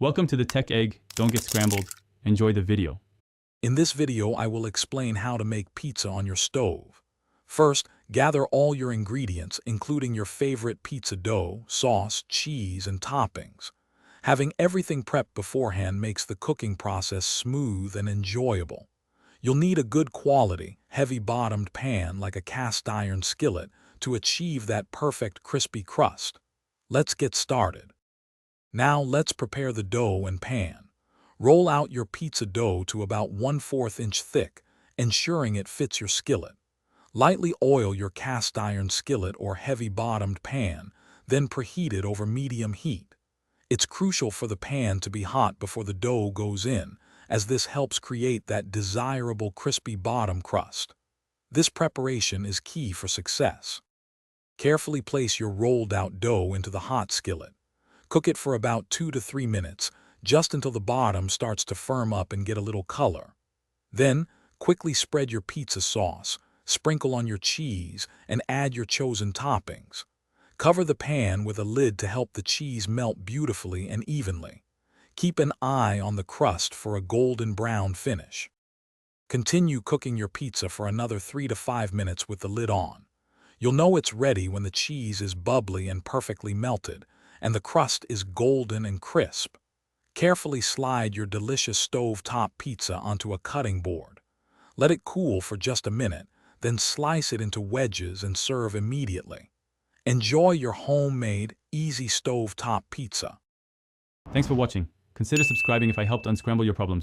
Welcome to the Tech Egg. Don't get scrambled. Enjoy the video. In this video, I will explain how to make pizza on your stove. First, gather all your ingredients, including your favorite pizza dough, sauce, cheese, and toppings. Having everything prepped beforehand makes the cooking process smooth and enjoyable. You'll need a good quality, heavy-bottomed pan like a cast-iron skillet to achieve that perfect crispy crust. Let's get started. Now let's prepare the dough and pan. Roll out your pizza dough to about 1/4 inch thick, ensuring it fits your skillet. Lightly oil your cast-iron skillet or heavy-bottomed pan, then preheat it over medium heat. It's crucial for the pan to be hot before the dough goes in, as this helps create that desirable crispy bottom crust. This preparation is key for success. Carefully place your rolled-out dough into the hot skillet. Cook it for about 2 to 3 minutes, just until the bottom starts to firm up and get a little color. Then, quickly spread your pizza sauce, sprinkle on your cheese, and add your chosen toppings. Cover the pan with a lid to help the cheese melt beautifully and evenly. Keep an eye on the crust for a golden brown finish. Continue cooking your pizza for another 3 to 5 minutes with the lid on. You'll know it's ready when the cheese is bubbly and perfectly melted, and the crust is golden and crisp. Carefully slide your delicious stove-top pizza onto a cutting board. Let it cool for just a minute, then slice it into wedges and serve immediately. Enjoy your homemade, easy stove-top pizza. Thanks for watching. Consider subscribing if I helped unscramble your problems.